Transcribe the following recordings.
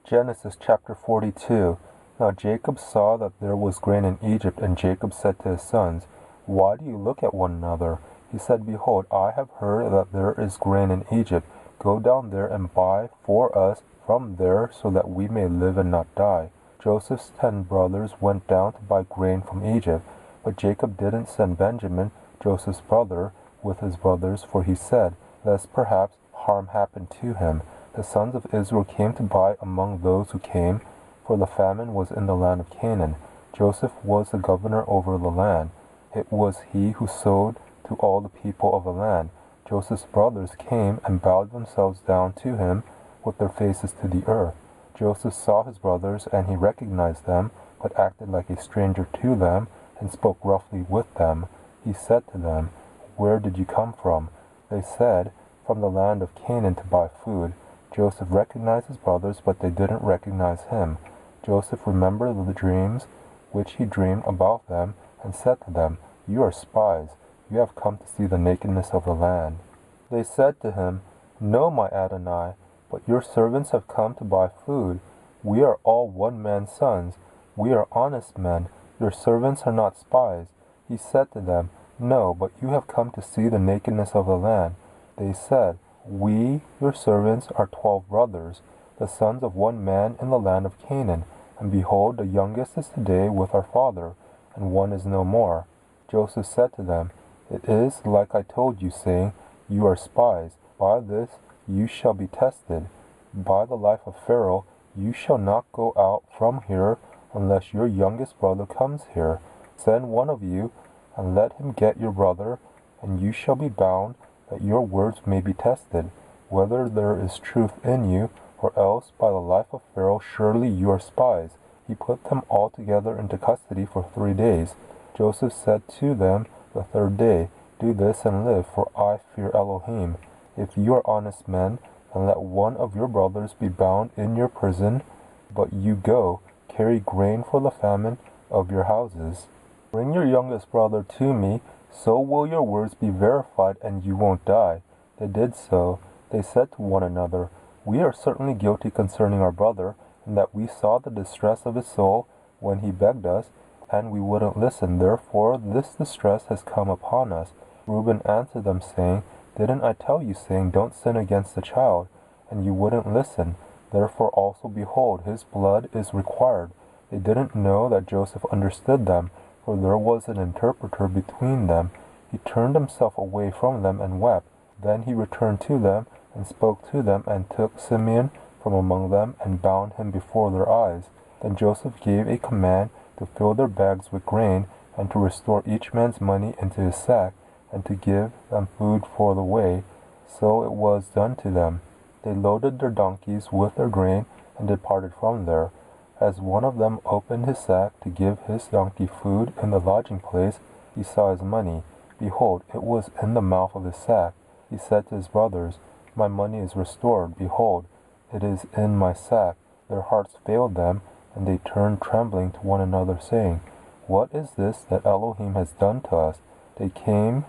Genesis chapter 42. Now Jacob saw that there was grain in Egypt, and Jacob said to his sons, Why do you look at one another? He said, Behold, I have heard that there is grain in Egypt. Go down there and buy for us from there, so that we may live and not die. Joseph's 10 brothers went down to buy grain from Egypt, but Jacob didn't send Benjamin, Joseph's brother, with his brothers, for he said, Lest perhaps harm happen to him. The sons of Israel came to buy among those who came, for the famine was in the land of Canaan. Joseph was the governor over the land. It was he who sold to all the people of the land. Joseph's brothers came and bowed themselves down to him with their faces to the earth. Joseph saw his brothers, and he recognized them, but acted like a stranger to them, and spoke roughly with them. He said to them, Where did you come from? They said, From the land of Canaan to buy food. Joseph recognized his brothers, but they didn't recognize him. Joseph remembered the dreams which he dreamed about them, and said to them, You are spies. You have come to see the nakedness of the land. They said to him, No, my Adonai, but your servants have come to buy food. We are all one man's sons. We are honest men. Your servants are not spies. He said to them, No, but you have come to see the nakedness of the land. They said, We, your servants, are 12 brothers, the sons of one man in the land of Canaan. And behold, the youngest is today with our father, and one is no more. Joseph said to them, It is like I told you, saying, You are spies. By this you shall be tested. By the life of Pharaoh, you shall not go out from here unless your youngest brother comes here. Send one of you, and let him get your brother, and you shall be bound, that your words may be tested, whether there is truth in you, or else by the life of Pharaoh surely you are spies. He put them all together into custody for 3 days. Joseph said to them the third day, Do this and live, for I fear Elohim. If you are honest men, then let one of your brothers be bound in your prison, but you go, carry grain for the famine of your houses. Bring your youngest brother to me, so will your words be verified, and you won't die. They did so. They said to one another, We are certainly guilty concerning our brother, in that we saw the distress of his soul when he begged us, and we wouldn't listen. Therefore this distress has come upon us. Reuben answered them, saying, Didn't I tell you, saying, Don't sin against the child? And you wouldn't listen. Therefore also, behold, his blood is required. They didn't know that Joseph understood them, for there was an interpreter between them. He turned himself away from them and wept. Then he returned to them, and spoke to them, and took Simeon from among them, and bound him before their eyes. Then Joseph gave a command to fill their bags with grain, and to restore each man's money into his sack, and to give them food for the way. So it was done to them. They loaded their donkeys with their grain, and departed from there. As one of them opened his sack to give his donkey food in the lodging place, he saw his money. Behold, it was in the mouth of his sack. He said to his brothers, My money is restored. Behold, it is in my sack. Their hearts failed them, and they turned trembling to one another, saying, What is this that Elohim has done to us? They came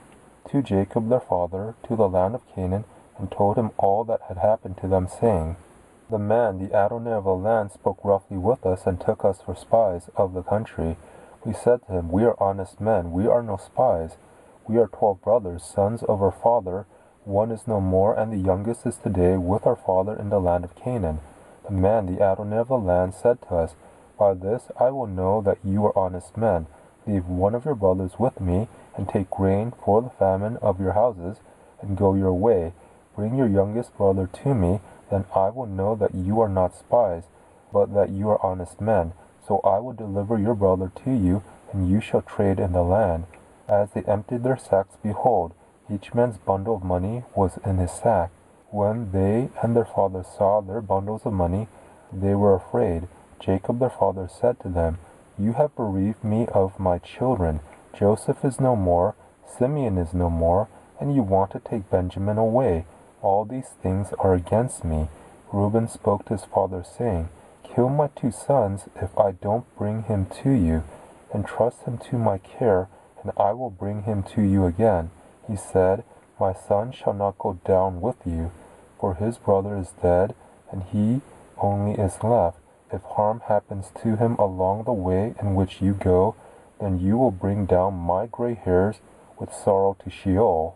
to Jacob their father, to the land of Canaan, and told him all that had happened to them, saying, The man, the Adonai of the land, spoke roughly with us, and took us for spies of the country. We said to him, We are honest men, we are no spies. We are 12 brothers, sons of our father. One is no more, and the youngest is today with our father in the land of Canaan. The man, the Adonai of the land, said to us, By this I will know that you are honest men. Leave one of your brothers with me, and take grain for the famine of your houses, and go your way. Bring your youngest brother to me, then I will know that you are not spies, but that you are honest men. So I will deliver your brother to you, and you shall trade in the land. As they emptied their sacks, behold, each man's bundle of money was in his sack. When they and their father saw their bundles of money, they were afraid. Jacob their father said to them, You have bereaved me of my children. Joseph is no more, Simeon is no more, and you want to take Benjamin away. All these things are against me. Reuben spoke to his father, saying, Kill my 2 sons if I don't bring him to you. Entrust him to my care, and I will bring him to you again. He said, My son shall not go down with you, for his brother is dead, and he only is left. If harm happens to him along the way in which you go, then you will bring down my gray hairs with sorrow to Sheol.